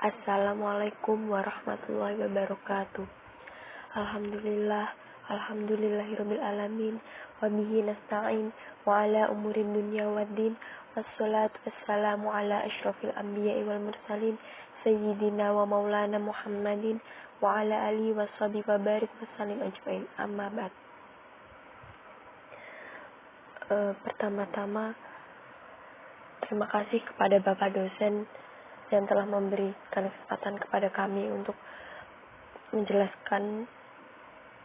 Assalamualaikum warahmatullahi wabarakatuh. Alhamdulillahirabbil alamin, wa bihi nasta'in, wa ala umurid dunya waddin, wassalatu wassalamu ala asyrafil anbiya'i wal mursalin, sayyidina wa maulana Muhammadin, wa ala alihi washabihi wa barik wa sallim ajmain. Amma ba'd. Pertama-tama, terima kasih kepada Bapak dosen yang telah memberikan kesempatan kepada kami untuk menjelaskan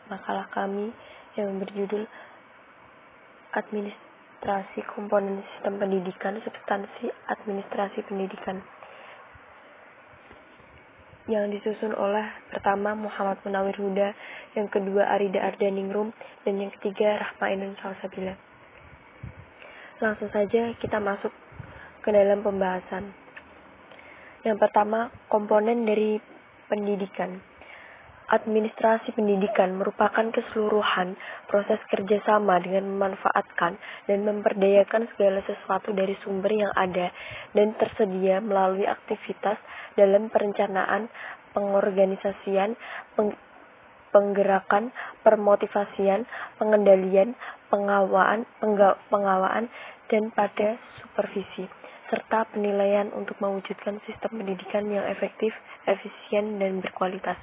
makalah kami yang berjudul Administrasi Komponen Sistem Pendidikan, Substansi Administrasi Pendidikan, yang disusun oleh pertama Muhammad Munawir Huda, yang kedua Arida Ardaningrum, dan yang ketiga Rahma Ainun Salsabila. Langsung saja kita masuk ke dalam pembahasan. Yang pertama, komponen dari pendidikan. Administrasi pendidikan merupakan keseluruhan proses kerjasama dengan memanfaatkan dan memperdayakan segala sesuatu dari sumber yang ada dan tersedia melalui aktivitas dalam perencanaan, pengorganisasian, penggerakan, permotivasian, pengendalian, pengawaan, dan pada supervisi, serta penilaian untuk mewujudkan sistem pendidikan yang efektif, efisien, dan berkualitas.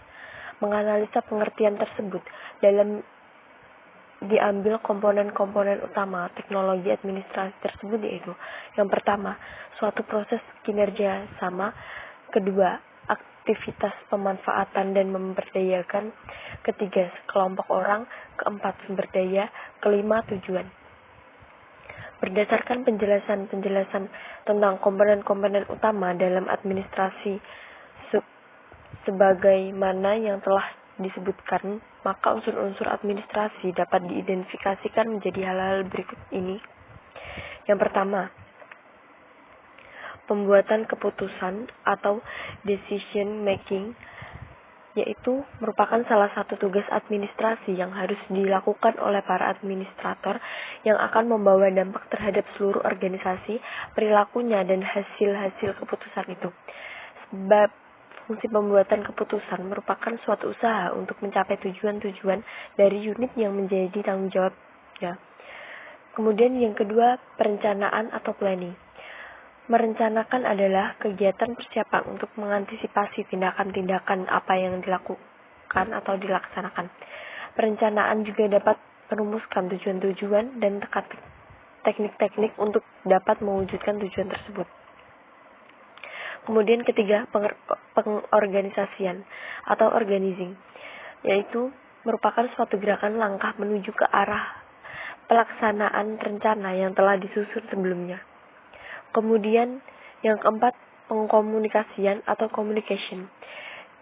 Menganalisa pengertian tersebut dalam diambil komponen-komponen utama teknologi administrasi tersebut, yaitu yang pertama, suatu proses kinerja sama, kedua, aktivitas pemanfaatan dan memberdayakan, ketiga, kelompok orang, keempat, sumber daya, kelima, tujuan. Berdasarkan penjelasan tentang komponen-komponen utama dalam administrasi sebagaimana yang telah disebutkan, maka unsur-unsur administrasi dapat diidentifikasikan menjadi hal-hal berikut ini. Yang pertama, pembuatan keputusan atau decision making, yaitu merupakan salah satu tugas administrasi yang harus dilakukan oleh para administrator yang akan membawa dampak terhadap seluruh organisasi, perilakunya, dan hasil-hasil keputusan itu. Sebab fungsi pembuatan keputusan merupakan suatu usaha untuk mencapai tujuan-tujuan dari unit yang menjadi tanggung jawabnya. Kemudian yang kedua, perencanaan atau planning. Merencanakan adalah kegiatan persiapan untuk mengantisipasi tindakan-tindakan apa yang dilakukan atau dilaksanakan. Perencanaan juga dapat merumuskan tujuan-tujuan dan teknik-teknik untuk dapat mewujudkan tujuan tersebut. Kemudian ketiga, pengorganisasian atau organizing, yaitu merupakan suatu gerakan langkah menuju ke arah pelaksanaan rencana yang telah disusun sebelumnya. Kemudian yang keempat, pengkomunikasian atau communication.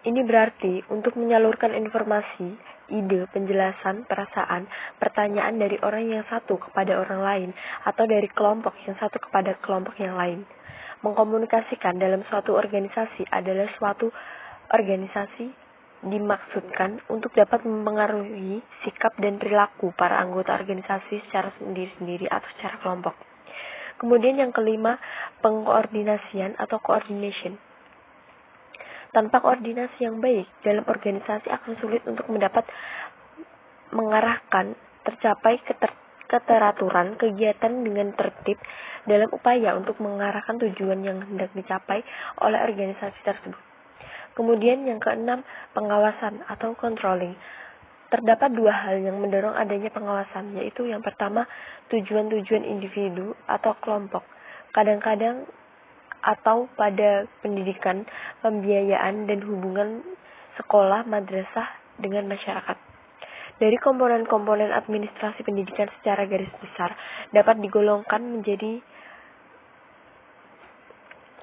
Ini berarti untuk menyalurkan informasi, ide, penjelasan, perasaan, pertanyaan dari orang yang satu kepada orang lain atau dari kelompok yang satu kepada kelompok yang lain. Mengkomunikasikan dalam suatu organisasi adalah suatu organisasi dimaksudkan untuk dapat mempengaruhi sikap dan perilaku para anggota organisasi secara sendiri-sendiri atau secara kelompok. Kemudian yang kelima, pengkoordinasian atau coordination. Tanpa koordinasi yang baik dalam organisasi akan sulit untuk mengarahkan tercapai keteraturan kegiatan dengan tertib dalam upaya untuk mengarahkan tujuan yang hendak dicapai oleh organisasi tersebut. Kemudian yang keenam, pengawasan atau controlling. Terdapat dua hal yang mendorong adanya pengawasan, yaitu yang pertama, tujuan-tujuan individu atau kelompok, kadang-kadang atau pada pendidikan, pembiayaan, dan hubungan sekolah, madrasah dengan masyarakat. Dari komponen-komponen administrasi pendidikan secara garis besar dapat digolongkan menjadi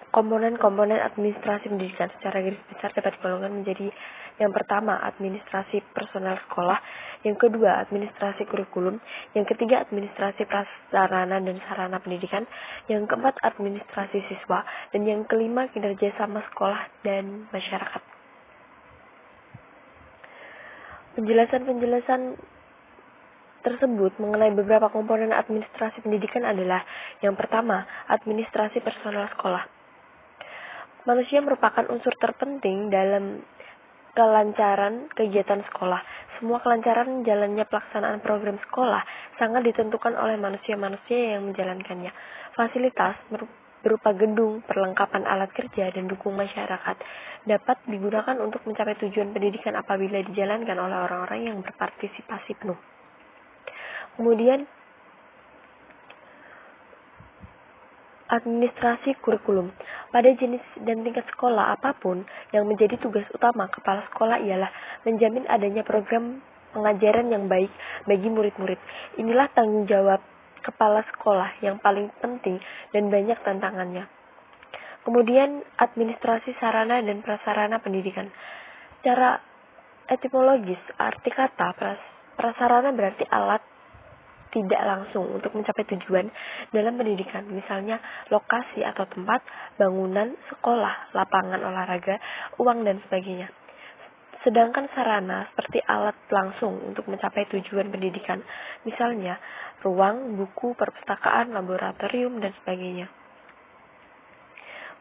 komponen-komponen administrasi pendidikan secara garis besar dapat digolongkan menjadi yang pertama, administrasi personel sekolah, yang kedua, administrasi kurikulum, yang ketiga, administrasi prasarana dan sarana pendidikan, yang keempat, administrasi siswa, dan yang kelima, kinerja sama sekolah dan masyarakat. Penjelasan tersebut mengenai beberapa komponen administrasi pendidikan adalah yang pertama, administrasi personel sekolah. Manusia merupakan unsur terpenting dalam kelancaran kegiatan sekolah. Semua kelancaran jalannya pelaksanaan program sekolah sangat ditentukan oleh manusia-manusia yang menjalankannya. Fasilitas berupa gedung, perlengkapan alat kerja, dan dukung masyarakat dapat digunakan untuk mencapai tujuan pendidikan apabila dijalankan oleh orang-orang yang berpartisipasi penuh. Kemudian, administrasi kurikulum. Pada jenis dan tingkat sekolah apapun, yang menjadi tugas utama kepala sekolah ialah menjamin adanya program pengajaran yang baik bagi murid-murid. Inilah tanggung jawab kepala sekolah yang paling penting dan banyak tantangannya. Kemudian, administrasi sarana dan prasarana pendidikan. Secara etimologis, arti kata prasarana berarti alat tidak langsung untuk mencapai tujuan dalam pendidikan, misalnya lokasi atau tempat, bangunan, sekolah, lapangan olahraga, uang, dan sebagainya. Sedangkan sarana seperti alat langsung untuk mencapai tujuan pendidikan, misalnya ruang, buku, perpustakaan, laboratorium, dan sebagainya.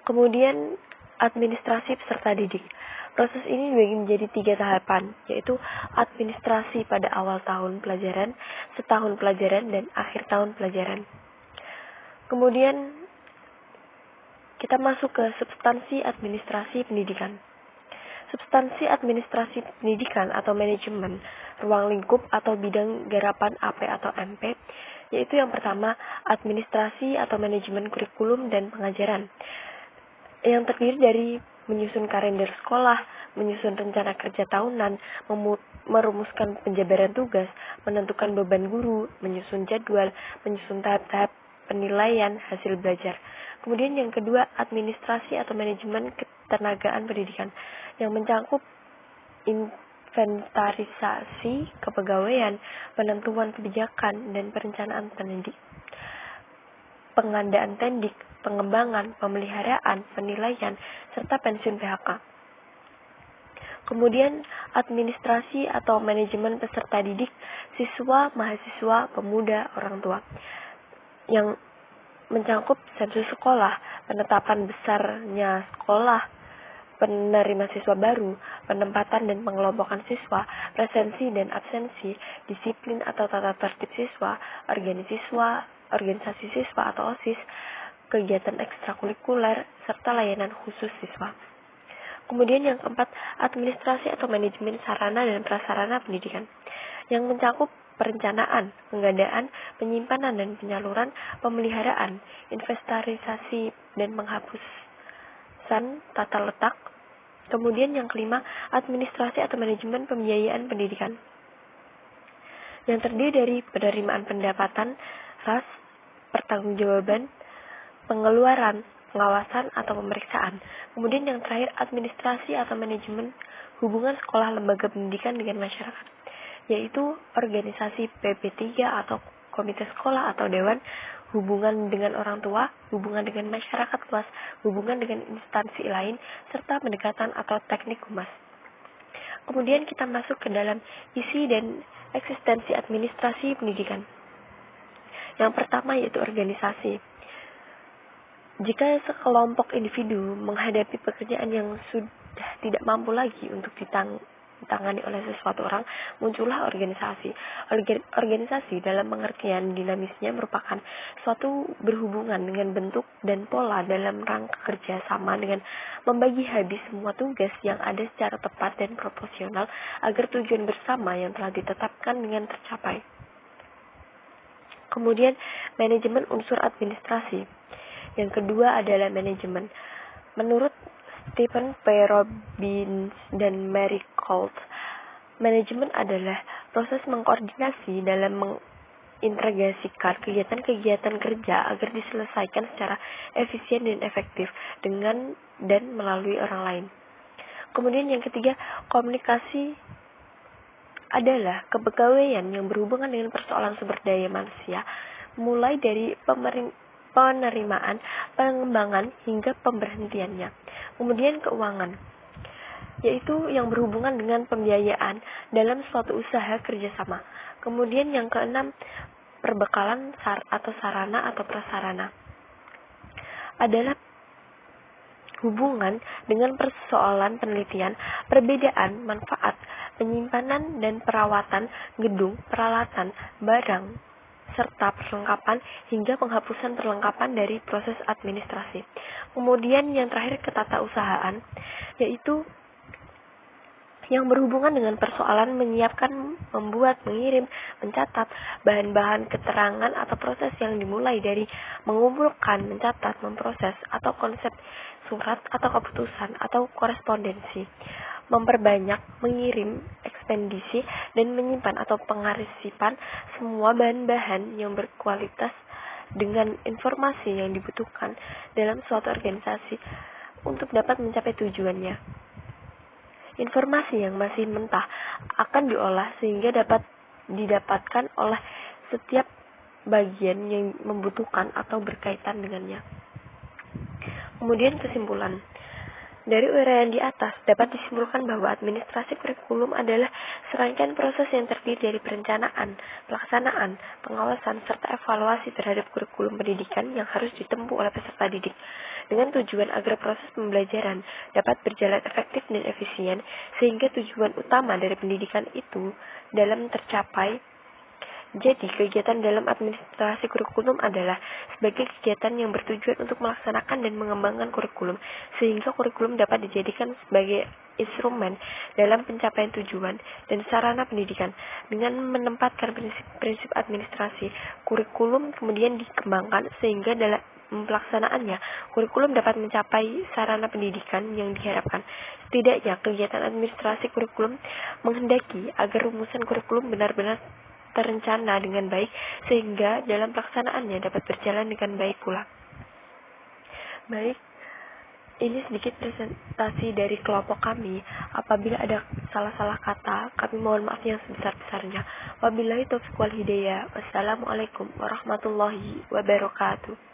Kemudian, administrasi peserta didik. Proses ini dibagi menjadi 3 tahapan, yaitu administrasi pada awal tahun pelajaran, setahun pelajaran, dan akhir tahun pelajaran. Kemudian, kita masuk ke substansi administrasi pendidikan. Substansi administrasi pendidikan atau manajemen, ruang lingkup atau bidang garapan AP atau MP, yaitu yang pertama, administrasi atau manajemen kurikulum dan pengajaran, yang terdiri dari menyusun kalender sekolah, menyusun rencana kerja tahunan, merumuskan penjabaran tugas, menentukan beban guru, menyusun jadwal, menyusun tahap-tahap penilaian hasil belajar. Kemudian yang kedua, administrasi atau manajemen ketenagaan pendidikan, yang mencakup inventarisasi kepegawaian, penentuan kebijakan, dan perencanaan pendidik, pengadaan tendik, pengembangan, pemeliharaan, penilaian, serta pensiun PHK. Kemudian, administrasi atau manajemen peserta didik, siswa, mahasiswa, pemuda, orang tua, yang mencakup sensus sekolah, penetapan besarnya sekolah, penerima siswa baru, penempatan dan pengelompokan siswa, presensi dan absensi, disiplin atau tata tertib siswa, organisasi siswa atau OSIS, kegiatan ekstrakurikuler, serta layanan khusus siswa. Kemudian yang keempat, administrasi atau manajemen sarana dan prasarana pendidikan, yang mencakup perencanaan, pengadaan, penyimpanan dan penyaluran, pemeliharaan, inventarisasi dan penghapusan tata letak. Kemudian yang kelima, administrasi atau manajemen pembiayaan pendidikan, yang terdiri dari penerimaan pendapatan, ras, pertanggungjawaban, pengeluaran, pengawasan atau pemeriksaan. Kemudian yang terakhir, administrasi atau manajemen hubungan sekolah lembaga pendidikan dengan masyarakat, yaitu organisasi PP3 atau komite sekolah atau dewan, hubungan dengan orang tua, hubungan dengan masyarakat luas, hubungan dengan instansi lain, serta pendekatan atau teknik humas. Kemudian kita masuk ke dalam isi dan eksistensi administrasi pendidikan. Yang pertama yaitu organisasi. Jika sekelompok individu menghadapi pekerjaan yang sudah tidak mampu lagi untuk ditangani oleh sesuatu orang, muncullah organisasi. Organisasi dalam pengertian dinamisnya merupakan suatu berhubungan dengan bentuk dan pola dalam rangka kerja sama dengan membagi habis semua tugas yang ada secara tepat dan proporsional agar tujuan bersama yang telah ditetapkan dengan tercapai. Kemudian, manajemen unsur administrasi. Yang kedua adalah manajemen. Menurut Stephen P. Robbins dan Mary Colt, manajemen adalah proses mengkoordinasi dalam mengintegrasikan kegiatan-kegiatan kerja agar diselesaikan secara efisien dan efektif dengan dan melalui orang lain. Kemudian yang ketiga, komunikasi adalah kepegawaian yang berhubungan dengan persoalan sumber daya manusia, mulai dari penerimaan, pengembangan, hingga pemberhentiannya. Kemudian keuangan, yaitu yang berhubungan dengan pembiayaan dalam suatu usaha kerjasama. Kemudian yang keenam, perbekalan atau sarana atau prasarana adalah berhubungan dengan persoalan penelitian, perbedaan manfaat, penyimpanan dan perawatan gedung, peralatan, barang, serta perlengkapan hingga penghapusan perlengkapan dari proses administrasi. Kemudian yang terakhir ketatausahaan, yaitu yang berhubungan dengan persoalan menyiapkan, membuat, mengirim, mencatat bahan-bahan keterangan atau proses yang dimulai dari mengumpulkan, mencatat, memproses, atau konsep surat atau keputusan atau korespondensi, memperbanyak, mengirim, ekspedisi, dan menyimpan atau pengarsipan semua bahan-bahan yang berkualitas dengan informasi yang dibutuhkan dalam suatu organisasi untuk dapat mencapai tujuannya. Informasi yang masih mentah akan diolah sehingga dapat didapatkan oleh setiap bagian yang membutuhkan atau berkaitan dengannya. Kemudian kesimpulan. Dari uraian di atas dapat disimpulkan bahwa administrasi kurikulum adalah serangkaian proses yang terdiri dari perencanaan, pelaksanaan, pengawasan, serta evaluasi terhadap kurikulum pendidikan yang harus ditempuh oleh peserta didik, dengan tujuan agar proses pembelajaran dapat berjalan efektif dan efisien, sehingga tujuan utama dari pendidikan itu dalam tercapai. Jadi, kegiatan dalam administrasi kurikulum adalah sebagai kegiatan yang bertujuan untuk melaksanakan dan mengembangkan kurikulum, sehingga kurikulum dapat dijadikan sebagai instrumen dalam pencapaian tujuan dan sarana pendidikan. Dengan menempatkan prinsip-prinsip administrasi, kurikulum kemudian dikembangkan sehingga dalam pelaksanaannya, kurikulum dapat mencapai sarana pendidikan yang diharapkan. Setidaknya, kegiatan administrasi kurikulum menghendaki agar rumusan kurikulum benar-benar terencana dengan baik sehingga dalam pelaksanaannya dapat berjalan dengan baik pula. Baik, ini sedikit presentasi dari kelompok kami. Apabila ada salah-salah kata, kami mohon maaf yang sebesar-besarnya. Wabillahi taufiq wal hidayah. Wassalamualaikum warahmatullahi wabarakatuh.